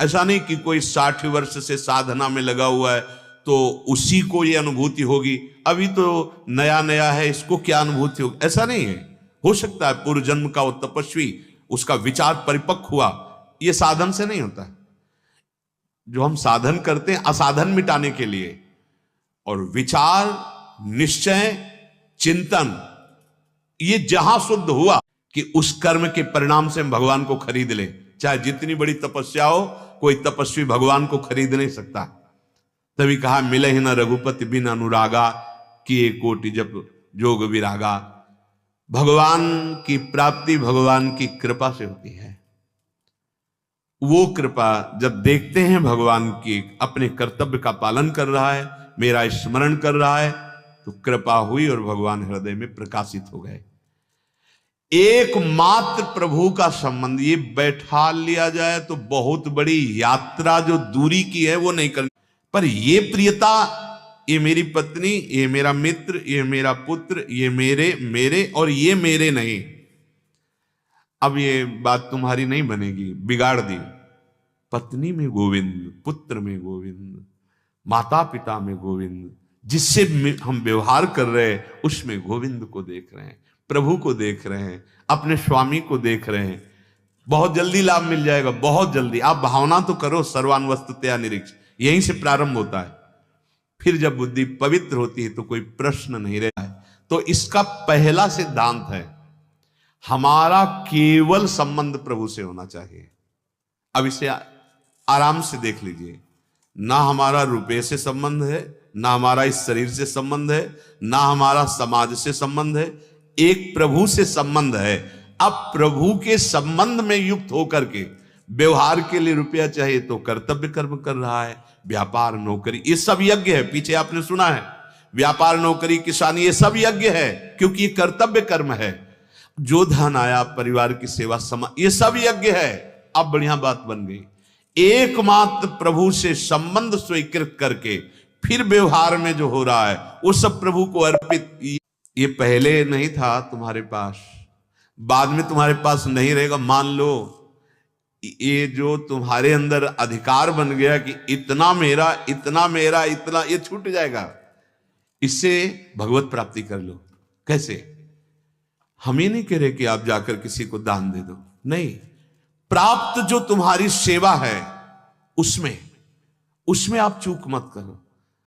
ऐसा नहीं कि कोई 60 वर्ष से साधना में लगा हुआ है तो उसी को ये अनुभूति होगी, अभी तो नया नया है, इसको क्या अनुभूति होगी, ऐसा नहीं है। हो सकता है पूर्व जन्म का वो तपस्वी, उसका विचार परिपक्व हुआ, ये साधन से नहीं होता। जो हम साधन करते हैं असाधन मिटाने के लिए, और विचार, निश्चय, चिंतन, ये जहां शुद्ध हुआ कि उस कर्म के परिणाम से हम भगवान को खरीद ले। चाहे जितनी बड़ी तपस्या हो, कोई तपस्वी भगवान को खरीद नहीं सकता। तभी कहा मिले ही न रघुपति बिन अनुरागा, किए कोटि जप जोग विरागा। भगवान की प्राप्ति भगवान की कृपा से होती है। वो कृपा जब देखते हैं भगवान की अपने कर्तव्य का पालन कर रहा है, मेरा स्मरण कर रहा है, तो कृपा हुई और भगवान हृदय में प्रकाशित हो गए। एकमात्र प्रभु का संबंध ये बैठा लिया जाए तो बहुत बड़ी यात्रा जो दूरी की है वो नहीं करनी, पर ये प्रियता, ये मेरी पत्नी, ये मेरा मित्र, ये मेरा पुत्र, ये मेरे और ये मेरे नहीं। अब ये बात तुम्हारी नहीं बनेगी, बिगाड़ दी। पत्नी में गोविंद, पुत्र में गोविंद, माता पिता में गोविंद, जिससे हम व्यवहार कर रहे हैं उसमें गोविंद को देख रहे हैं, प्रभु को देख रहे हैं, अपने स्वामी को देख रहे हैं। बहुत जल्दी लाभ मिल जाएगा, बहुत जल्दी। आप भावना तो करो, सर्वान वस्तुतया निरीक्ष, यहीं से प्रारंभ होता है। फिर जब बुद्धि पवित्र होती है तो कोई प्रश्न नहीं रहता है। तो इसका पहला सिद्धांत है, हमारा केवल संबंध प्रभु से होना चाहिए। अब इसे आराम से देख लीजिए, ना हमारा रुपये से संबंध है, ना हमारा इस शरीर से संबंध है, ना हमारा समाज से संबंध है, एक प्रभु से संबंध है। अब प्रभु के संबंध में युक्त होकर के व्यवहार के लिए रुपया चाहिए तो कर्तव्य कर्म कर रहा है, व्यापार नौकरी ये सब यज्ञ है। पीछे आपने सुना है, व्यापार नौकरी किसानी ये सब यज्ञ है, क्योंकि ये कर्तव्य कर्म है। जो धन आया परिवार की सेवा ये सब यज्ञ है। अब बढ़िया बात बन गई, एकमात्र प्रभु से संबंध स्वीकृत करके फिर व्यवहार में जो हो रहा है वो सब प्रभु को अर्पित। ये पहले नहीं था तुम्हारे पास, बाद में तुम्हारे पास नहीं रहेगा। मान लो ये जो तुम्हारे अंदर अधिकार बन गया कि इतना मेरा, इतना मेरा, इतना, ये छूट जाएगा। इससे भगवत प्राप्ति कर लो। कैसे? हम ये नहीं कह रहे कि आप जाकर किसी को दान दे दो, नहीं। प्राप्त जो तुम्हारी सेवा है उसमें आप चूक मत करो।